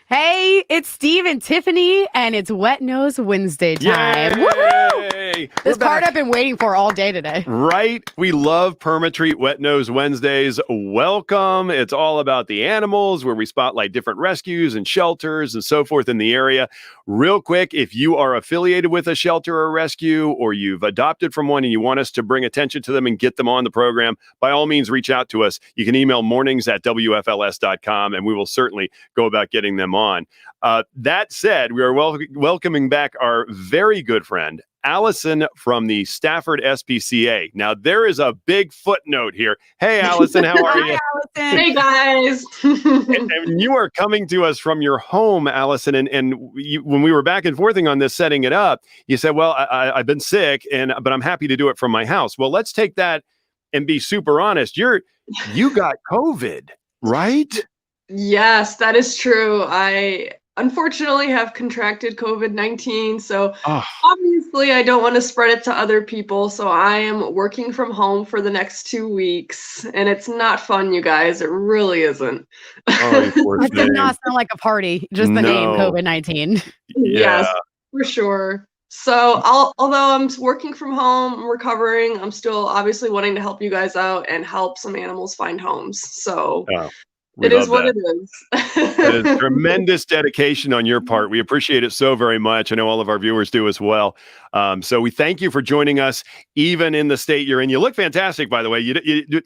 Hey, it's Steve and Tiffany, and it's Wet Nose Wednesday time. Yay! Woohoo! This part I've been waiting for all day today. Right? We love Perma Treat Wet Nose Wednesdays. Welcome. It's all about the animals where we spotlight different rescues and shelters and so forth in the area. Real quick, if you are affiliated with a shelter or rescue or you've adopted from one and you want us to bring attention to them and get them on the program, by all means, reach out to us. You can email mornings@wfls.com and we will certainly go about getting them on. That said, we are welcoming back our very good friend, Allison from the Stafford SPCA. Now, there is a big footnote here. Hey, Allison, how are you? Allison. Hey, guys. And you are coming to us from your home, Allison. And when we were back and forthing on this, setting it up, you said, well, I've been sick, but I'm happy to do it from my house. Well, let's take that and be super honest. You got COVID, right? Yes, that is true. I unfortunately have contracted COVID-19. So obviously I don't want to spread it to other people. So I am working from home for the next 2 weeks. And it's not fun, you guys. It really isn't. Oh, It did not sound like a party, just the name COVID-19. Yes, for sure. So although I'm working from home, I'm recovering, I'm still obviously wanting to help you guys out and help some animals find homes. So it is what it is. It is tremendous dedication on your part. We appreciate it so very much. I know all of our viewers do as well. So we thank you for joining us, even in the state you're in. You look fantastic, by the way.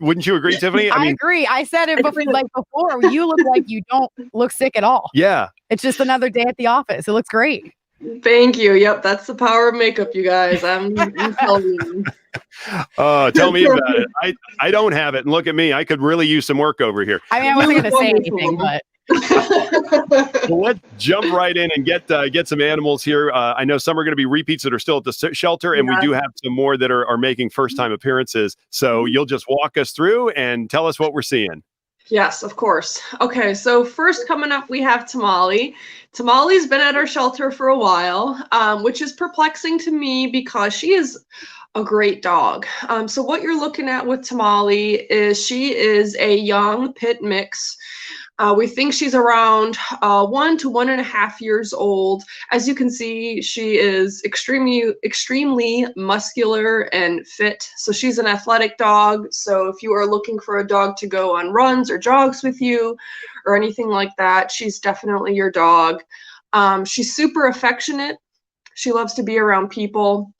Wouldn't you agree, Tiffany? I agree. I said it before. You look like you don't look sick at all. Yeah. It's just another day at the office. It looks great. Thank you. Yep, that's the power of makeup, you guys. I'm telling you. Tell me about it. I don't have it, and look at me. I could really use some work over here. I mean, I wasn't going to say anything, but well, let's jump right in and get some animals here. I know some are going to be repeats that are still at the shelter, and we do have some more that are making first-time appearances. So you'll just walk us through and tell us what we're seeing. Yes, of course. Okay, so first coming up, we have Tamale. Tamale's been at our shelter for a while, which is perplexing to me because she is a great dog. So what you're looking at with Tamale is she is a young pit mix. We think she's around 1 to 1.5 years old. As you can see, she is extremely muscular and fit. So she's an athletic dog. So if you are looking for a dog to go on runs or jogs with you or anything like that, she's definitely your dog. She's super affectionate. She loves to be around people.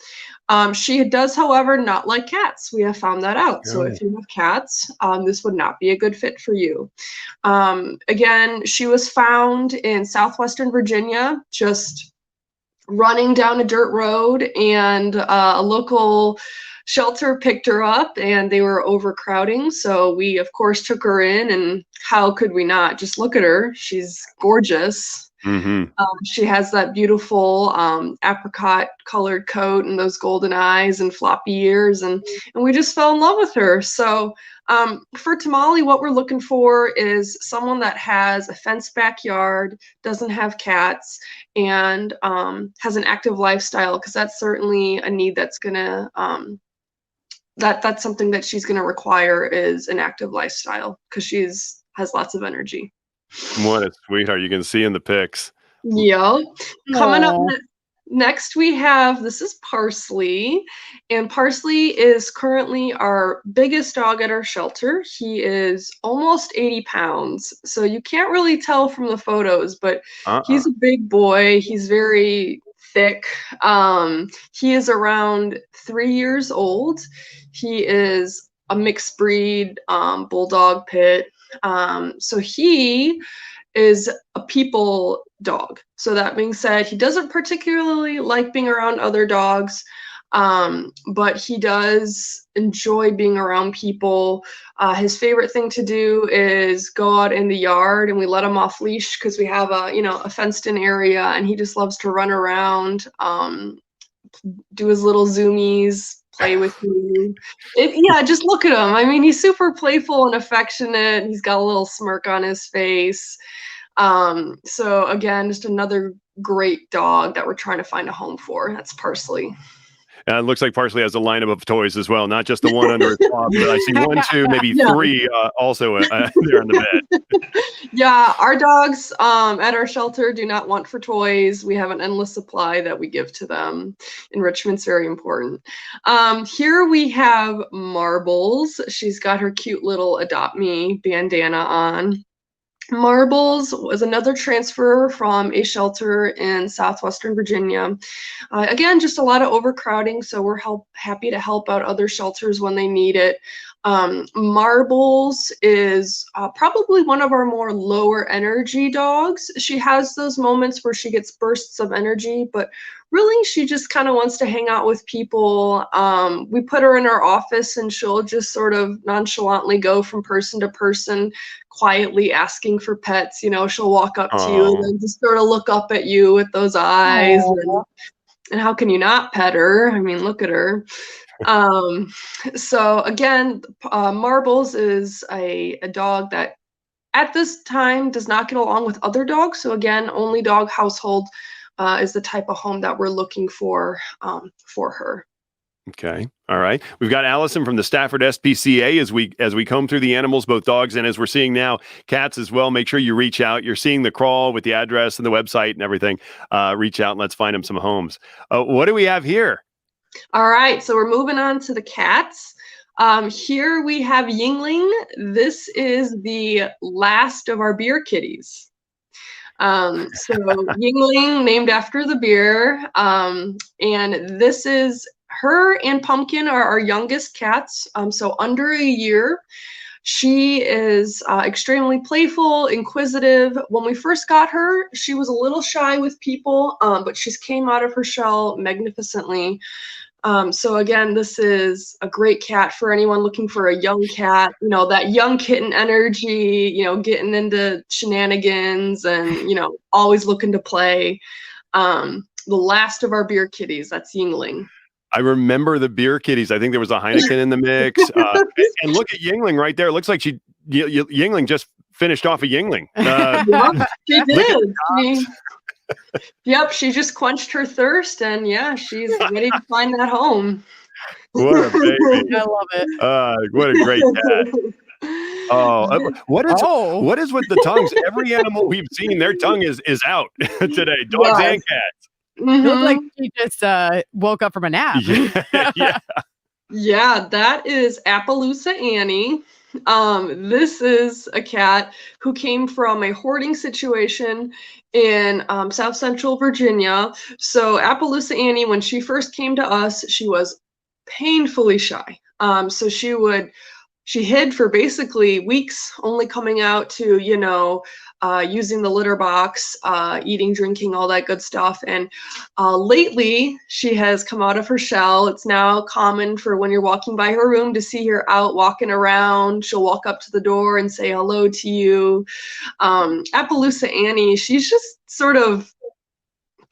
She does, however, not like cats. We have found that out. So if you have cats, this would not be a good fit for you. Again, she was found in southwestern Virginia, just running down a dirt road, and a local shelter picked her up, and they were overcrowding. So we, of course, took her in, and how could we not? Just look at her. She's gorgeous. Mm-hmm. She has that beautiful apricot colored coat and those golden eyes and floppy ears, and we just fell in love with her. So for Tamale, what we're looking for is someone that has a fenced backyard, doesn't have cats, and has an active lifestyle, because that's certainly a need that's gonna that's something that she's gonna require, is an active lifestyle, because has lots of energy. What a sweetheart. You can see in the pics. Yeah. Coming up next, we have, this is Parsley. And Parsley is currently our biggest dog at our shelter. He is almost 80 pounds. So you can't really tell from the photos, but he's a big boy. He's very thick. He is around 3 years old. He is a mixed breed bulldog pit. So he is a people dog. So that being said, he doesn't particularly like being around other dogs, but he does enjoy being around people. His favorite thing to do is go out in the yard, and we let him off leash because we have a fenced in area, and he just loves to run around, do his little zoomies, play with you. Just look at him. I mean, he's super playful and affectionate. He's got a little smirk on his face. So again, just another great dog that we're trying to find a home for. That's Parsley. And it looks like Parsley has a lineup of toys as well, not just the one under his paw, but I see one, two, maybe Yeah. three also there in the bed. Yeah, our dogs at our shelter do not want for toys. We have an endless supply that we give to them. Enrichment's very important. Here we have Marbles. She's got her cute little Adopt Me bandana on. Marbles was another transfer from a shelter in southwestern Virginia. Again, just a lot of overcrowding, so we're happy to help out other shelters when they need it. Marbles is probably one of our more lower energy dogs. She has those moments where she gets bursts of energy, but really she just kind of wants to hang out with people. We put her in our office and she'll just sort of nonchalantly go from person to person, quietly asking for pets. You know, she'll walk up to you and then just sort of look up at you with those eyes. And how can you not pet her? I mean, look at her. So again, Marbles is a dog that at this time does not get along with other dogs. So again, only dog household is the type of home that we're looking for her. Okay. All right. We've got Allison from the Stafford SPCA as we comb through the animals, both dogs and as we're seeing now, cats as well. Make sure you reach out. You're seeing the crawl with the address and the website and everything. Reach out and let's find them some homes. What do we have here? All right. So we're moving on to the cats. Here we have Yingling. This is the last of our beer kitties. So Yingling, named after the beer. And this is her and Pumpkin are our youngest cats. So under a year. She is extremely playful, inquisitive. When we first got her, she was a little shy with people, but she's came out of her shell magnificently. So again, this is a great cat for anyone looking for a young cat, you know, that young kitten energy, you know, getting into shenanigans and, you know, always looking to play. The last of our beer kitties, that's Yingling. I remember the beer kitties. I think there was a Heineken in the mix. And look at Yingling right there. It looks like Yingling just finished off a Yingling. Yep, she did. Yep, she just quenched her thirst, and yeah, she's ready to find that home. What a baby! I love it. What a great cat! What is with the tongues? Every animal we've seen, their tongue is out today. Dogs and cats. It looked like she just woke up from a nap. Yeah, that is Appaloosa Annie. This is a cat who came from a hoarding situation in South Central Virginia. So Appaloosa Annie, when she first came to us, she was painfully shy. So she hid for basically weeks, only coming out to, you know, using the litter box, eating, drinking, all that good stuff. And lately, she has come out of her shell. It's now common for when you're walking by her room to see her out walking around. She'll walk up to the door and say hello to you. Appaloosa Annie, she's just sort of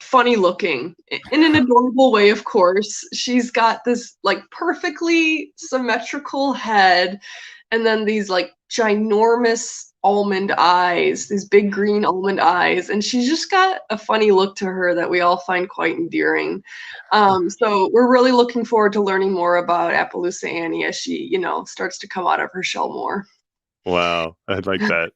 funny looking in an adorable way, of course. She's got this like perfectly symmetrical head and then these like ginormous almond eyes, these big green almond eyes, and she's just got a funny look to her that we all find quite endearing. So we're really looking forward to learning more about Appaloosa Annie as she, you know, starts to come out of her shell more. Wow, I like that.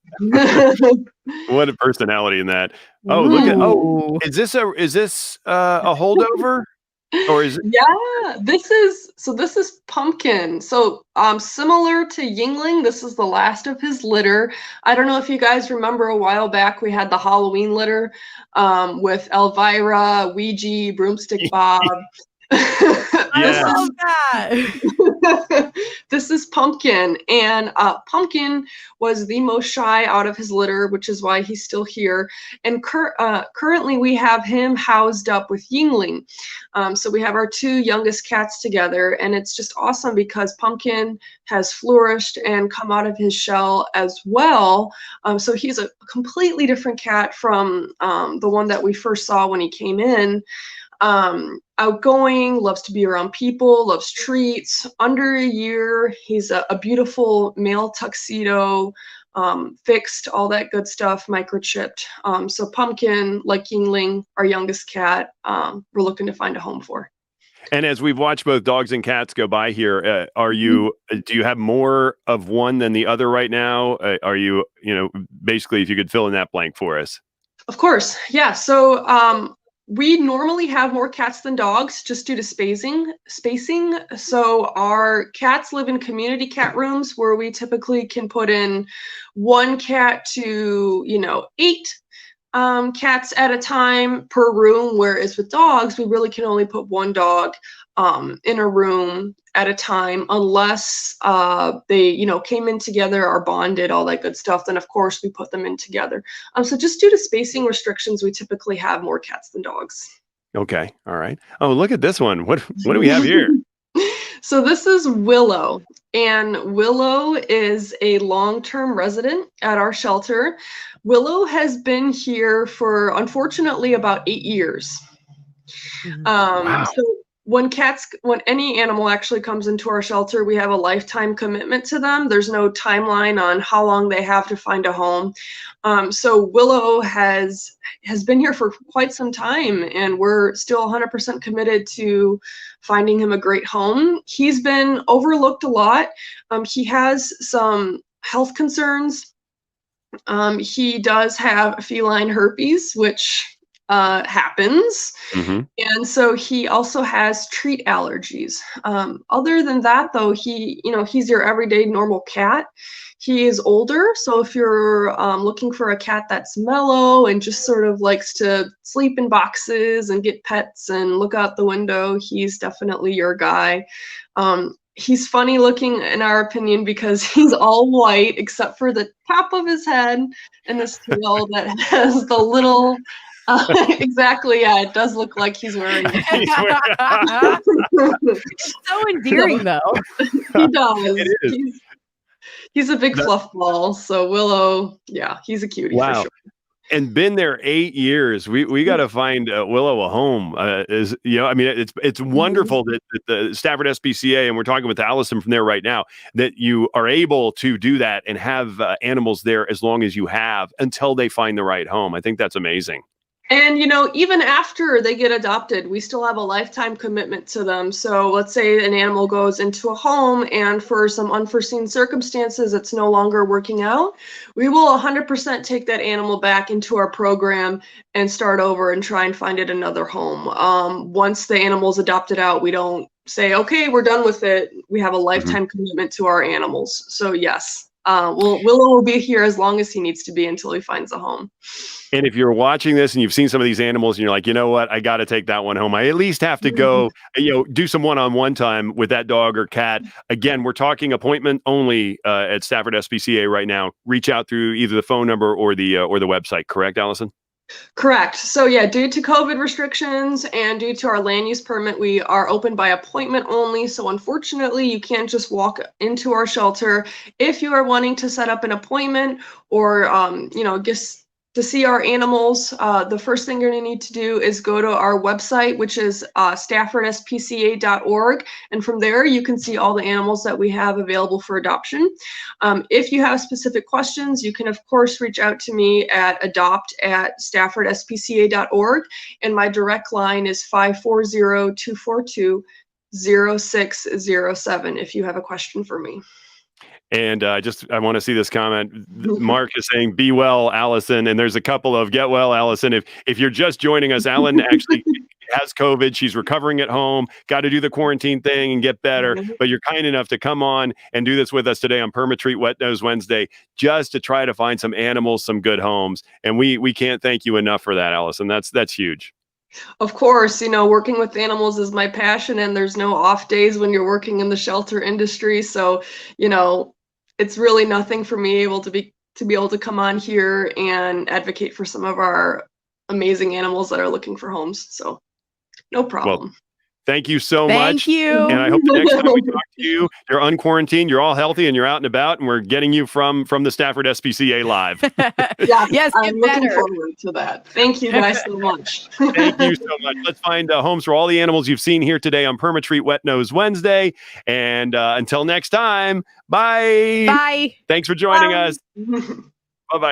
What a personality in that. Oh, look at is this a holdover? Or is it? Yeah, this is Pumpkin. So similar to Yingling, this is the last of his litter. I don't know if you guys remember a while back we had the Halloween litter with Elvira, Ouija, Broomstick Bob. I love that. This is Pumpkin, and Pumpkin was the most shy out of his litter, which is why he's still here. And currently we have him housed up with Yingling. So we have our two youngest cats together, and it's just awesome because Pumpkin has flourished and come out of his shell as well. So he's a completely different cat from the one that we first saw when he came in. Outgoing, loves to be around people, loves treats. Under a year, he's a beautiful male tuxedo, fixed, all that good stuff, microchipped. So Pumpkin, like Yingling, our youngest cat, we're looking to find a home for. And as we've watched both dogs and cats go by here, do you have more of one than the other right now? Are you, basically, if you could fill in that blank for us? Of course. Yeah. So we normally have more cats than dogs just due to spacing. So our cats live in community cat rooms where we typically can put in one cat to, 8 cats at a time per room, whereas with dogs, we really can only put one dog in a room at a time unless they, came in together, are bonded, all that good stuff. Then, of course, we put them in together. So just due to spacing restrictions, we typically have more cats than dogs. Okay. All right. Oh, look at this one. What do we have here? So this is Willow, and Willow is a long-term resident at our shelter. Willow has been here for, unfortunately, about 8 years. Wow. So when any animal actually comes into our shelter, we have a lifetime commitment to them. There's no timeline on how long they have to find a home. So Willow has been here for quite some time, and we're still 100% committed to finding him a great home. He's been overlooked a lot. He has some health concerns. He does have feline herpes, which happens. Mm-hmm. And so he also has treat allergies. Other than that, though, he's your everyday normal cat. He is older, so if you're looking for a cat that's mellow and just sort of likes to sleep in boxes and get pets and look out the window, he's definitely your guy. He's funny looking, in our opinion, because he's all white except for the top of his head and his tail that has the little. Exactly. Yeah, it does look like he's wearing it. It's so endearing, though. He does. It is. He's a big fluff ball. So Willow, yeah, he's a cutie for sure. And been there 8 years. We got to find Willow a home. It's wonderful that the Stafford SPCA, and we're talking with Allison from there right now, that you are able to do that and have animals there as long as you have until they find the right home. I think that's amazing. And, even after they get adopted, we still have a lifetime commitment to them. So let's say an animal goes into a home and for some unforeseen circumstances, it's no longer working out. We will 100% take that animal back into our program and start over and try and find it another home. Once the animal's adopted out, we don't say, okay, we're done with it. We have a lifetime commitment to our animals. So yes, Willow will be here as long as he needs to be until he finds a home. And if you're watching this and you've seen some of these animals and you're like, you know what, I got to take that one home. I at least have to go, do some one-on-one time with that dog or cat. Again, we're talking appointment only at Stafford SPCA right now. Reach out through either the phone number or the website. Correct, Allison? Correct. So yeah, due to COVID restrictions and due to our land use permit, we are open by appointment only. So unfortunately, you can't just walk into our shelter. If you are wanting to set up an appointment or, just to see our animals, the first thing you're going to need to do is go to our website, which is staffordspca.org. And from there, you can see all the animals that we have available for adoption. If you have specific questions, you can, of course, reach out to me at adopt@staffordspca.org. And my direct line is 540-242-0607 if you have a question for me. And I want to see this comment. Mark is saying, be well, Allison. And there's a couple of get well, Allison. If you're just joining us, Alan actually has COVID. She's recovering at home, got to do the quarantine thing and get better. But you're kind enough to come on and do this with us today on Perma Treat Wet Nose Wednesday, just to try to find some animals, some good homes. And we can't thank you enough for that, Allison. That's huge. Of course, working with animals is my passion, and there's no off days when you're working in the shelter industry. So, it's really nothing for me to be able to come on here and advocate for some of our amazing animals that are looking for homes. So no problem. Well, thank you so much. Thank you. And I hope the next time we talk to you, you're unquarantined, you're all healthy, and you're out and about, and we're getting you from the Stafford SPCA live. Yes, I'm looking forward to that. Thank you guys so much. Thank you so much. Let's find homes for all the animals you've seen here today on Perma Treat Wet Nose Wednesday. And until next time, bye. Bye. Thanks for joining us. Bye-bye.